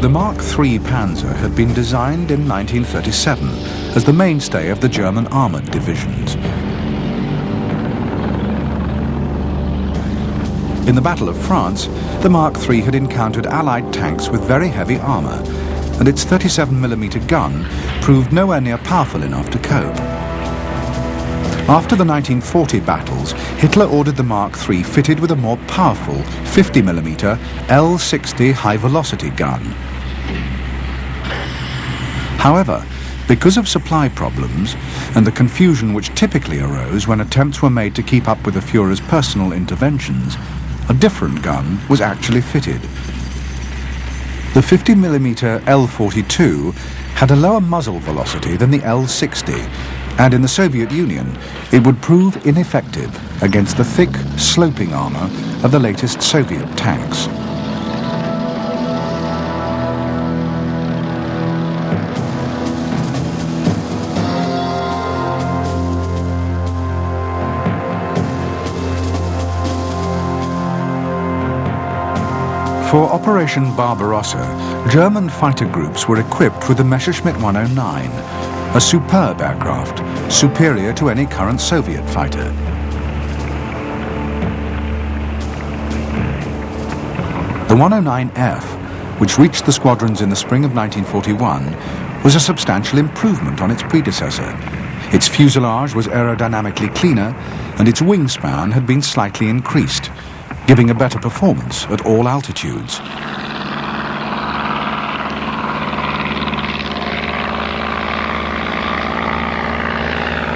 The Mark III Panzer had been designed in 1937 as the mainstay of the German armoured divisions. In the Battle of France, the Mark III had encountered Allied tanks with very heavy armour, and its 37mm gun proved nowhere near powerful enough to cope. After the 1940 battles, Hitler ordered the Mark III fitted with a more powerful 50mm L-60 high-velocity gun. However, because of supply problems and the confusion which typically arose when attempts were made to keep up with the Führer's personal interventions, a different gun was actually fitted. The 50mm L-42 had a lower muzzle velocity than the L-60, and in the Soviet Union it would prove ineffective against the thick, sloping armour of the latest Soviet tanks. For Operation Barbarossa, German fighter groups were equipped with the Messerschmitt 109, a superb aircraft, superior to any current Soviet fighter. The 109F, which reached the squadrons in the spring of 1941, was a substantial improvement on its predecessor. Its fuselage was aerodynamically cleaner, and its wingspan had been slightly increased, giving a better performance at all altitudes.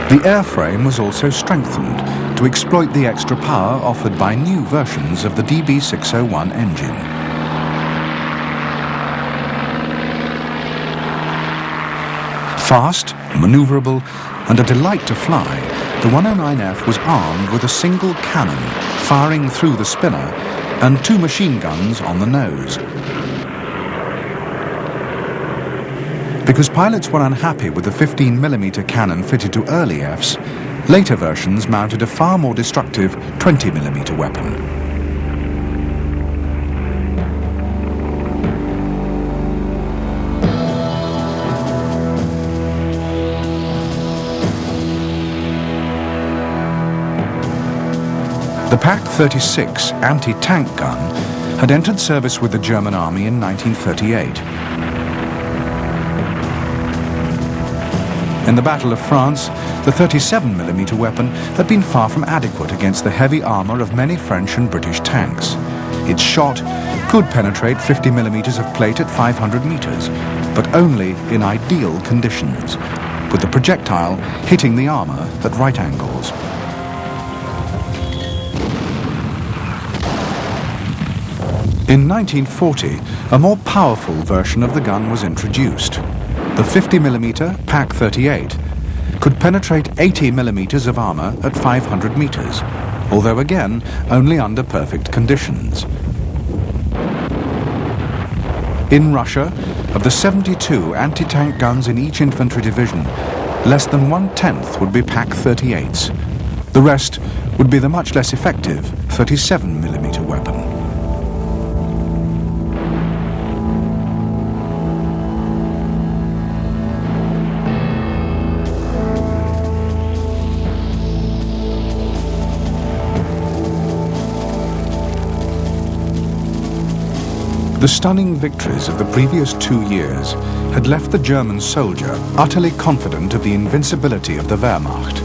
The airframe was also strengthened to exploit the extra power offered by new versions of the DB601 engine. Fast, manoeuvrable, and a delight to fly, the 109F was armed with a single cannon firing through the spinner and two machine guns on the nose. Because pilots were unhappy with the 15mm cannon fitted to early Fs, later versions mounted a far more destructive 20mm weapon. The Pak-36 anti-tank gun had entered service with the German Army in 1938. In the Battle of France, the 37mm weapon had been far from adequate against the heavy armour of many French and British tanks. Its shot could penetrate 50mm of plate at 500 metres, but only in ideal conditions, with the projectile hitting the armour at right angles. In 1940, a more powerful version of the gun was introduced. The 50mm Pak-38 could penetrate 80mm of armour at 500 metres, although again only under perfect conditions. In Russia, of the 72 anti-tank guns in each infantry division, less than 1/10 would be Pak-38s. The rest would be the much less effective 37mm weapon. The stunning victories of the previous 2 years had left the German soldier utterly confident of the invincibility of the Wehrmacht.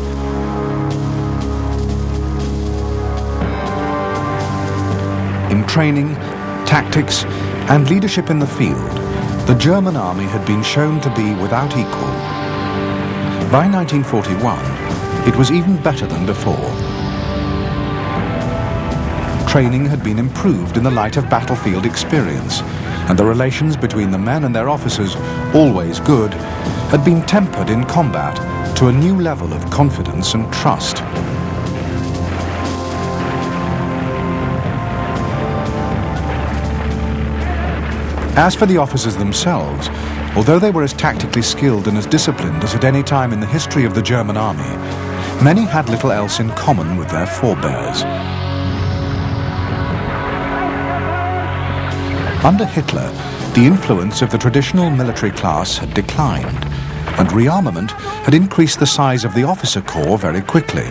In training, tactics, and leadership in the field, the German army had been shown to be without equal. By 1941, it was even better than before. Training had been improved in the light of battlefield experience, and the relations between the men and their officers, always good, had been tempered in combat to a new level of confidence and trust. As for the officers themselves, although they were as tactically skilled and as disciplined as at any time in the history of the German army, many had little else in common with their forebears. Under Hitler, the influence of the traditional military class had declined, and rearmament had increased the size of the officer corps very quickly.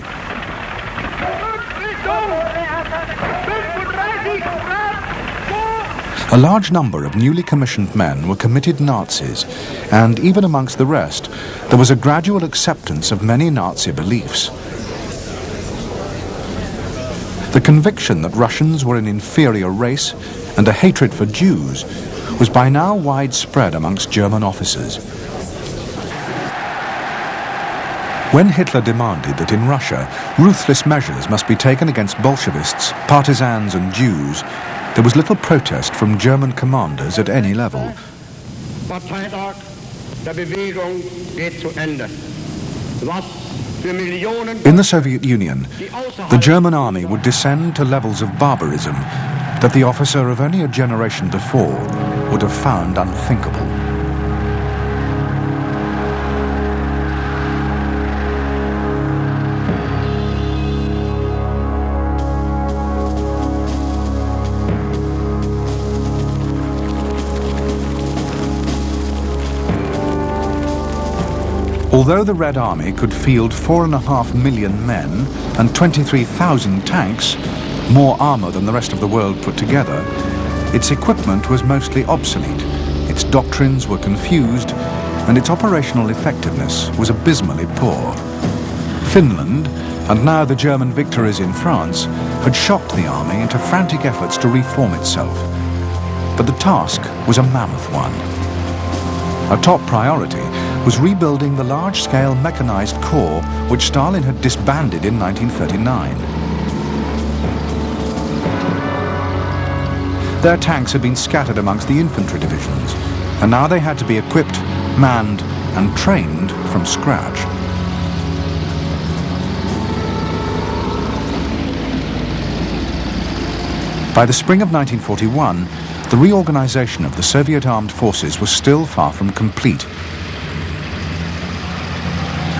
A large number of newly commissioned men were committed Nazis, and even amongst the rest, there was a gradual acceptance of many Nazi beliefs. The conviction that Russians were an inferior race and a hatred for Jews was by now widespread amongst German officers. When Hitler demanded that in Russia ruthless measures must be taken against Bolshevists, partisans and Jews, there was little protest from German commanders at any level. Parteitag der Bewegung geht zu Ende. Was für Millionen In the Soviet Union, the German army would descend to levels of barbarism that the officer of only a generation before would have found unthinkable. Although the Red Army could field 4.5 million men and 23,000 tanks, more armour than the rest of the world put together, its equipment was mostly obsolete, its doctrines were confused, and its operational effectiveness was abysmally poor. Finland, and now the German victories in France, had shocked the army into frantic efforts to reform itself. But the task was a mammoth one. A top priority was rebuilding the large-scale mechanized corps which Stalin had disbanded in 1939. Their tanks had been scattered amongst the infantry divisions, and now they had to be equipped, manned, and trained from scratch. By the spring of 1941, the reorganization of the Soviet armed forces was still far from complete.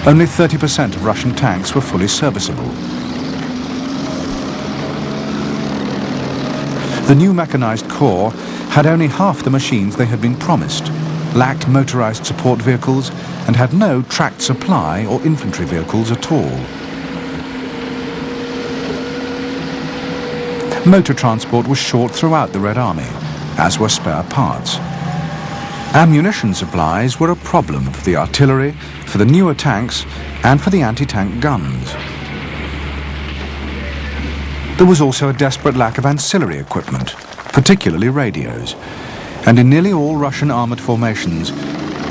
Only 30% of Russian tanks were fully serviceable. The new mechanized corps had only half the machines they had been promised, lacked motorized support vehicles, and had no tracked supply or infantry vehicles at all. Motor transport was short throughout the Red Army, as were spare parts. Ammunition supplies were a problem for the artillery, for the newer tanks, and for the anti-tank guns. There was also a desperate lack of ancillary equipment, particularly radios, and in nearly all Russian armoured formations,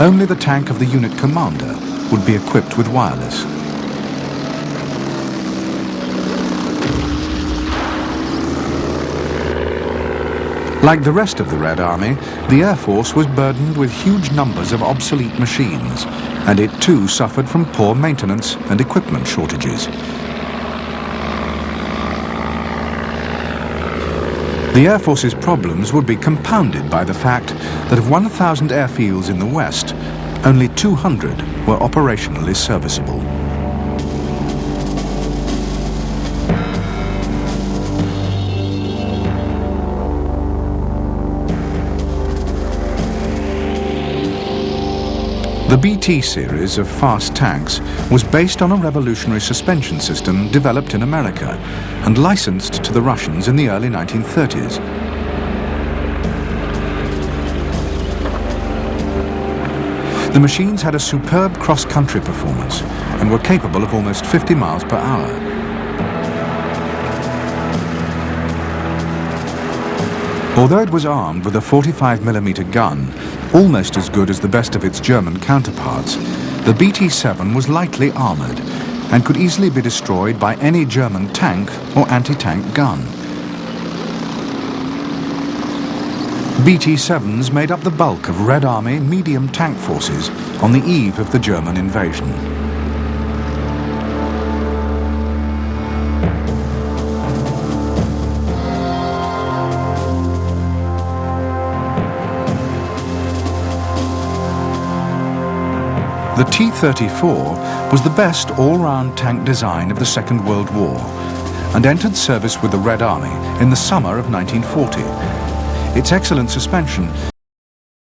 only the tank of the unit commander would be equipped with wireless. Like the rest of the Red Army, the Air Force was burdened with huge numbers of obsolete machines, and it too suffered from poor maintenance and equipment shortages. The Air Force's problems would be compounded by the fact that of 1,000 airfields in the West, only 200 were operationally serviceable. The BT series of fast tanks was based on a revolutionary suspension system developed in America and licensed to the Russians in the early 1930s. The machines had a superb cross-country performance and were capable of almost 50 miles per hour. Although it was armed with a 45mm gun, almost as good as the best of its German counterparts, the BT-7 was lightly armoured and could easily be destroyed by any German tank or anti-tank gun. BT-7s made up the bulk of Red Army medium tank forces on the eve of the German invasion. The T-34 was the best all-round tank design of the Second World War and entered service with the Red Army in the summer of 1940. Its excellent suspension